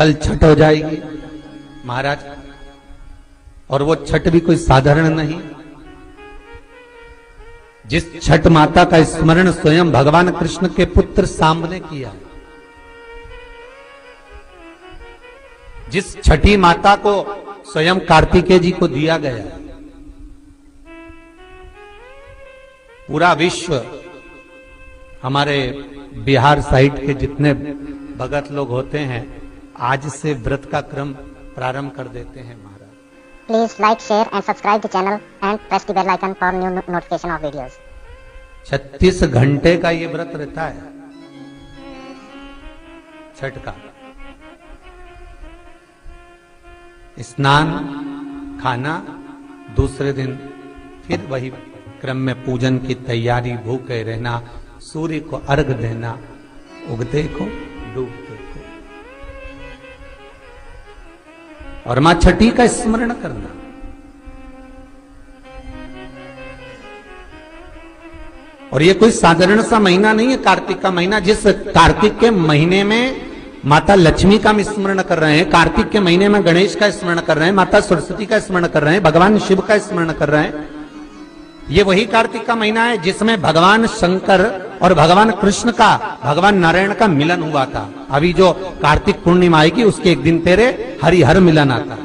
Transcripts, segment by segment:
कल छठ हो जाएगी महाराज, और वो छठ भी कोई साधारण नहीं। जिस छठ माता का स्मरण स्वयं भगवान कृष्ण के पुत्र सांब ने किया, जिस छठी माता को स्वयं कार्तिकेय जी को दिया गया, पूरा विश्व, हमारे बिहार साइड के जितने भगत लोग होते हैं आज से व्रत का क्रम प्रारंभ कर देते हैं महाराज। Please like, share and subscribe the channel and press the bell icon for new notification of videos. 36 घंटे का ये व्रत रहता है छठ का। स्नान, खाना, दूसरे दिन फिर वही क्रम में पूजन की तैयारी, भूखे रहना, सूर्य को अर्घ देना, उगते को डूबते को, और मां छठी का स्मरण करना। और ये कोई साधारण सा महीना नहीं है कार्तिक का महीना। जिस कार्तिक के महीने में माता लक्ष्मी का हम स्मरण कर रहे हैं, कार्तिक के महीने में गणेश का स्मरण कर रहे हैं, माता सरस्वती का स्मरण कर रहे हैं, भगवान शिव का स्मरण कर रहे हैं, ये वही कार्तिक का महीना है जिसमें भगवान शंकर और भगवान कृष्ण का, भगवान नारायण का मिलन हुआ था। अभी जो कार्तिक पूर्णिमा आएगी उसके एक दिन तेरे हरिहर मिलन आता,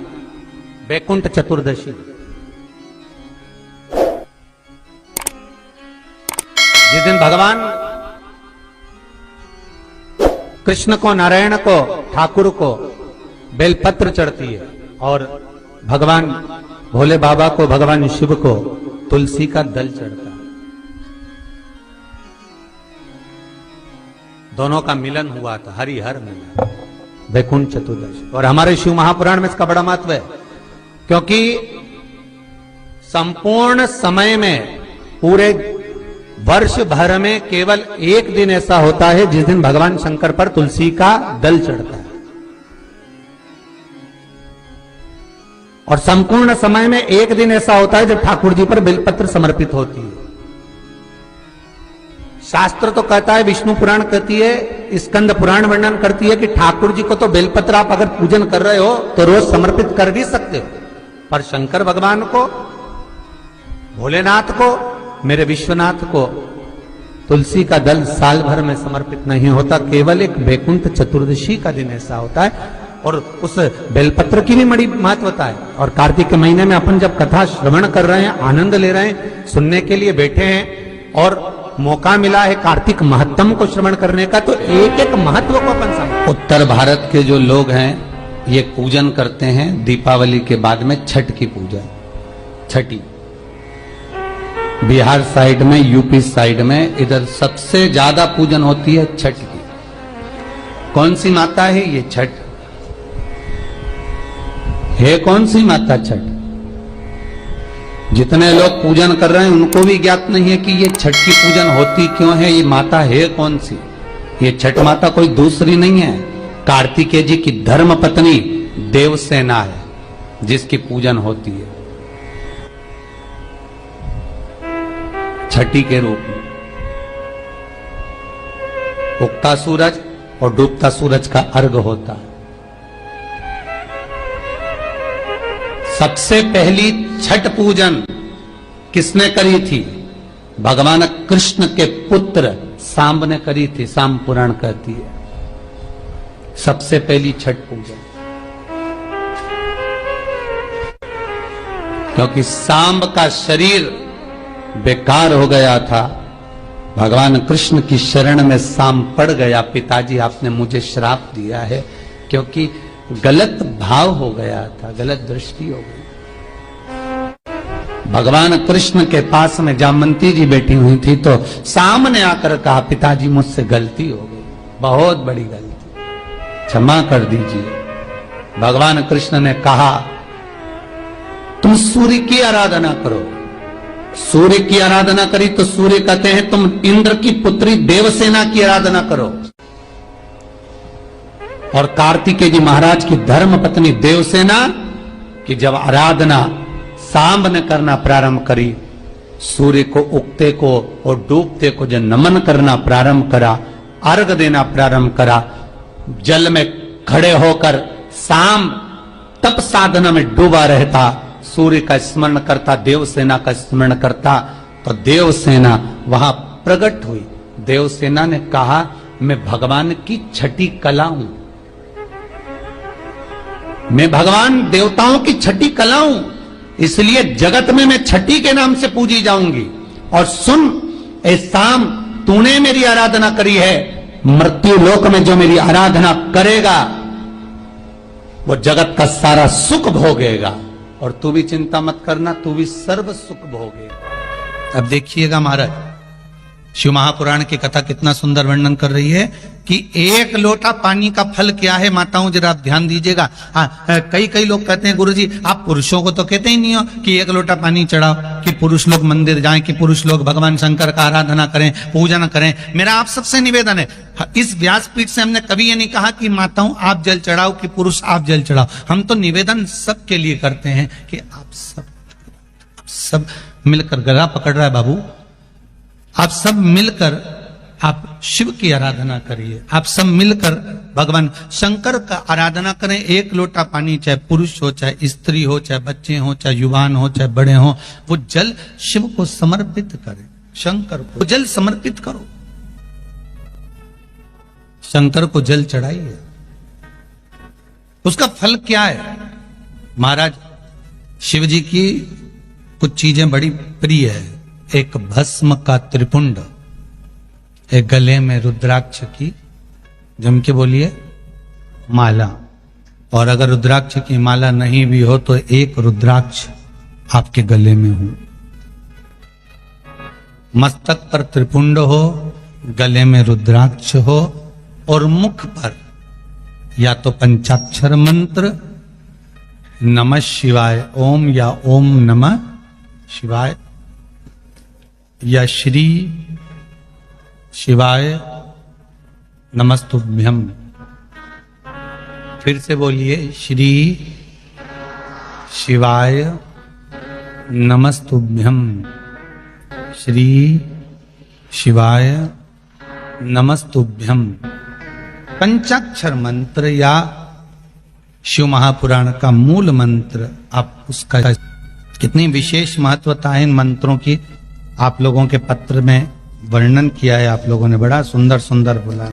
वैकुंठ चतुर्दशी। जिस दिन भगवान कृष्ण को, नारायण को, ठाकुर को बेलपत्र चढ़ती है, और भगवान भोले बाबा को, भगवान शिव को तुलसी का दल चढ़ता है। दोनों का मिलन हुआ था, हरिहर मिलन, वैकुंठ चतुर्दशी। और हमारे शिव महापुराण में इसका बड़ा महत्व है, क्योंकि संपूर्ण समय में, पूरे वर्ष भर में केवल एक दिन ऐसा होता है जिस दिन भगवान शंकर पर तुलसी का दल चढ़ता है, और संपूर्ण समय में एक दिन ऐसा होता है जब ठाकुर जी पर बेलपत्र समर्पित होती है। शास्त्र तो कहता है, विष्णु पुराण कहती है, स्कंद पुराण वर्णन करती है कि ठाकुर जी को तो बेलपत्र आप अगर पूजन कर रहे हो तो रोज समर्पित कर भी सकते हो, पर शंकर भगवान को, भोलेनाथ को, मेरे विश्वनाथ को तुलसी का दल साल भर में समर्पित नहीं होता, केवल एक वैकुंठ चतुर्दशी का दिन ऐसा होता है। और उस बेलपत्र की भी बड़ी महत्वता है। और कार्तिक के महीने में अपन जब कथा श्रवण कर रहे हैं, आनंद ले रहे हैं, सुनने के लिए बैठे हैं, और मौका मिला है कार्तिक महत्तम को श्रवण करने का, तो एक एक महत्व को अपन समझ। उत्तर भारत के जो लोग हैं ये पूजन करते हैं दीपावली के बाद में छठ की पूजा, छठी। बिहार साइड में, यूपी साइड में, इधर सबसे ज्यादा पूजन होती है छठ की। कौन सी माता है ये छठ? है कौन सी माता छठ? जितने लोग पूजन कर रहे हैं उनको भी ज्ञात नहीं है कि ये छठ की पूजन होती क्यों है, ये माता है कौन सी। ये छठ माता कोई दूसरी नहीं है, कार्तिकेय जी की धर्म पत्नी देवसेना है जिसकी पूजन होती है छठी के रूप में। उगता सूरज और डूबता सूरज का अर्घ होता है। सबसे पहली छठ पूजन किसने करी थी? भगवान कृष्ण के पुत्र सांब ने करी थी। सांब पुराण कहती है सबसे पहली छठ पूजन, क्योंकि सांब का शरीर बेकार हो गया था। भगवान कृष्ण की शरण में सांब पड़ गया। पिताजी आपने मुझे श्राप दिया है, क्योंकि गलत भाव हो गया था, गलत दृष्टि हो गई। भगवान कृष्ण के पास में जामवंती जी बैठी हुई थी, तो सामने आकर कहा, पिताजी मुझसे गलती हो गई, बहुत बड़ी गलती, क्षमा कर दीजिए। भगवान कृष्ण ने कहा, तुम सूर्य की आराधना करो। सूर्य की आराधना करी तो सूर्य कहते हैं तुम इंद्र की पुत्री देवसेना की आराधना करो। और कार्तिकेय जी महाराज की धर्म पत्नी देवसेना की जब आराधना सांब ने करना प्रारंभ करी, सूर्य को उगते को और डूबते को जब नमन करना प्रारंभ करा, अर्घ देना प्रारंभ करा, जल में खड़े होकर शाम तप साधना में डूबा रहता, सूर्य का स्मरण करता, देवसेना का स्मरण करता, तो देवसेना वहां प्रकट हुई। देवसेना ने कहा मैं भगवान की छठी कला हूं, मैं भगवान देवताओं की छठी कला हूं, इसलिए जगत में मैं छठी के नाम से पूजी जाऊंगी। और सुन ए शाम, तूने मेरी आराधना करी है, मृत्यु लोक में जो मेरी आराधना करेगा वो जगत का सारा सुख भोगेगा, और तू भी चिंता मत करना, तू भी सर्व सुख भोगेगा। अब देखिएगा महाराज, शिव महापुराण की कथा कितना सुंदर वर्णन कर रही है कि एक लोटा पानी का फल क्या है। माताओं जरा आप ध्यान दीजिएगा। कई लोग कहते हैं गुरुजी आप पुरुषों को तो कहते ही नहीं हो कि एक लोटा पानी चढ़ाओ, कि पुरुष लोग मंदिर जाएं, कि पुरुष लोग भगवान शंकर का आराधना करें, पूजन करें। मेरा आप सबसे निवेदन है, इस व्यासपीठ से हमने कभी ये नहीं कहा कि माताओं आप जल चढ़ाओ, कि पुरुष आप जल चढ़ाओ। हम तो निवेदन सबके लिए करते हैं कि आप सब मिलकर, गला पकड़ रहा है बाबू, आप सब मिलकर आप शिव की आराधना करिए, आप सब मिलकर भगवान शंकर का आराधना करें। एक लोटा पानी, चाहे पुरुष हो, चाहे स्त्री हो, चाहे बच्चे हो, चाहे युवान हो, चाहे बड़े हो, वो जल शिव को समर्पित करें, शंकर को जल समर्पित करो, शंकर को जल चढ़ाइए। उसका फल क्या है महाराज? शिव जी की कुछ चीजें बड़ी प्रिय है। एक भस्म का त्रिपुंड, एक गले में रुद्राक्ष की, जम के बोलिए, माला, और अगर रुद्राक्ष की माला नहीं भी हो तो एक रुद्राक्ष आपके गले में हो, मस्तक पर त्रिपुंड हो, गले में रुद्राक्ष हो, और मुख पर या तो पंचाक्षर मंत्र नमः शिवाय ओम, या ओम नमः शिवाय, या श्री शिवाय नमस्तुभ्यम। फिर से बोलिए, श्री शिवाय नमस्तुभ्यम, श्री शिवाय नमस्तुभ्यम। पंचाक्षर मंत्र या शिव महापुराण का मूल मंत्र, आप उसका कितनी विशेष महत्वता है इन मंत्रों की, आप लोगों के पत्र में वर्णन किया है, आप लोगों ने बड़ा सुंदर सुंदर बोला।